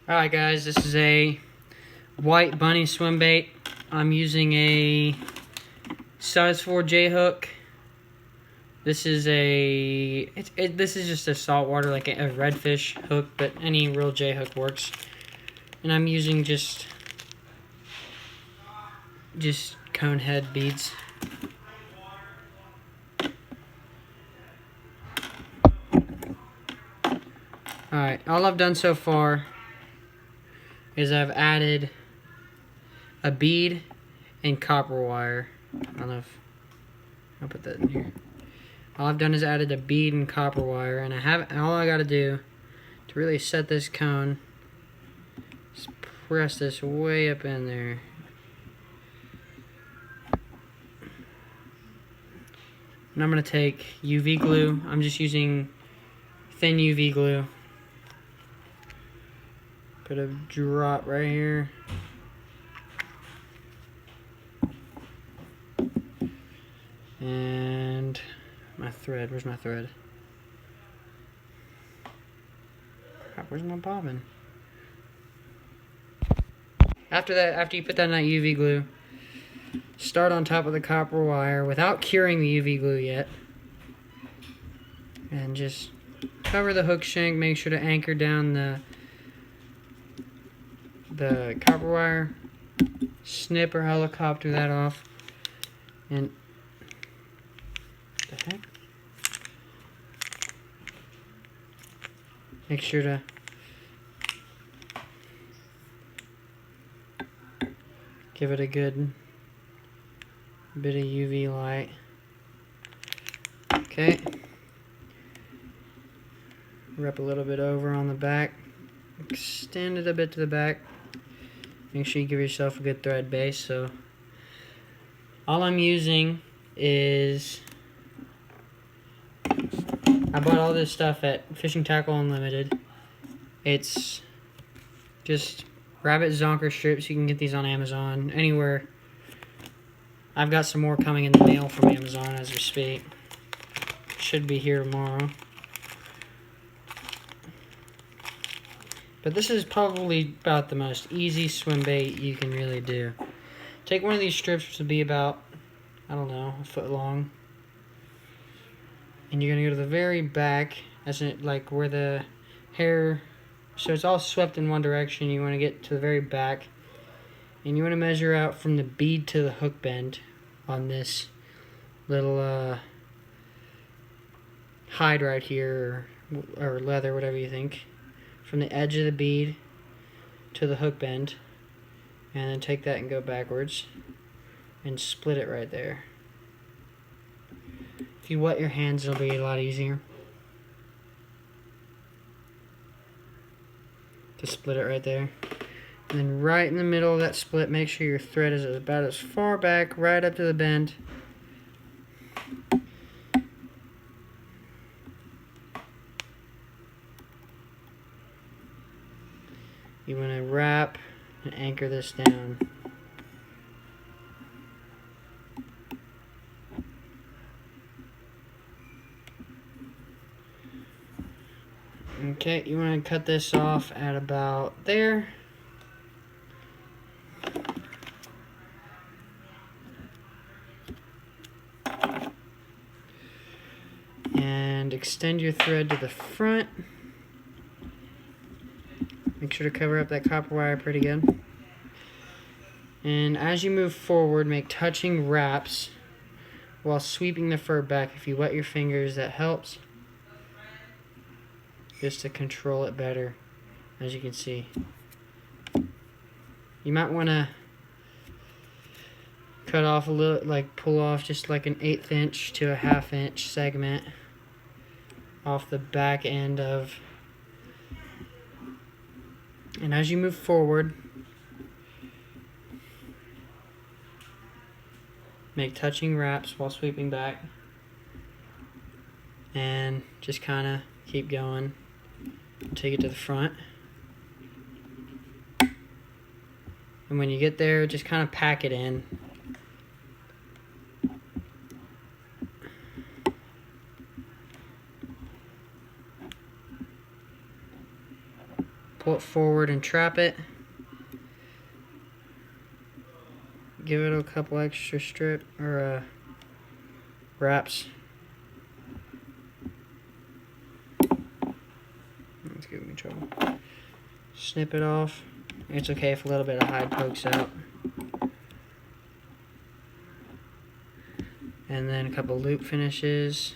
Alright guys, this is a white bunny swim bait. I'm using a size 4 J hook. This is this is just a saltwater, like a redfish hook, but any real J hook works. And I'm using just cone head beads. Alright, all I've done so far is I've added a bead and copper wire. I don't know if I'll put that in here. All I've done is added a bead and copper wire, and all I gotta do to really set this cone is press this way up in there. And I'm gonna take UV glue. I'm just using thin UV glue. Put a drop right here. And my thread, where's my thread? Crap, where's my bobbin? After you put that in that UV glue, start on top of the copper wire without curing the UV glue yet. And just cover the hook shank, make sure to anchor down the copper wire, snip or helicopter that off, and what the heck? Make sure to give it a good bit of UV light. Okay. Wrap a little bit over on the back. Extend it a bit to the back. Make sure you give yourself a good thread base. So all I'm using is, I bought all this stuff at Fishing Tackle Unlimited. It's just rabbit zonker strips. You can get these on Amazon, anywhere. I've got some more coming in the mail from Amazon as we speak. Should be here tomorrow. But this is probably about the most easy swim bait you can really do. Take one of these strips, which will be about, I don't know, a foot long. And you're going to go to the very back, as in, like where the hair, so it's all swept in one direction. You want to get to the very back. And you want to measure out from the bead to the hook bend on this little hide right here, or leather, whatever you think. From the edge of the bead to the hook bend, and then take that and go backwards and split it right there. If you wet your hands, it'll be a lot easier to split it right there. And then right in the middle of that split, make sure your thread is about as far back, right up to the bend. You want to wrap and anchor this down. Okay, you want to cut this off at about there. And extend your thread to the front. Make sure to cover up that copper wire pretty good. And as you move forward, make touching wraps while sweeping the fur back. If you wet your fingers, that helps, just to control it better, as you can see. You might want to cut off a little, like pull off just like an 1/8 inch to a 1/2 inch segment off the back end of. And as you move forward, make touching wraps while sweeping back, and just kind of keep going until you get to the front. And when you get there, just kind of pack it in. pull it forward and trap it. Give it a couple extra wraps. It's giving me trouble. Snip it off. It's okay if a little bit of hide pokes out. And then a couple loop finishes.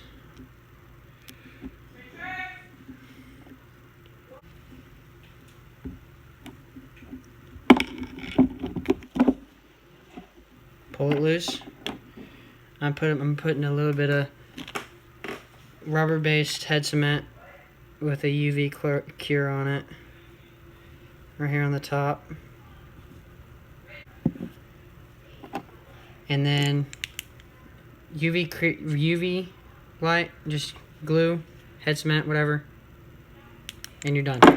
Pull it loose. I'm putting a little bit of rubber-based head cement with a UV cure on it. Right here on the top. And then UV light, just glue, head cement, whatever, and you're done.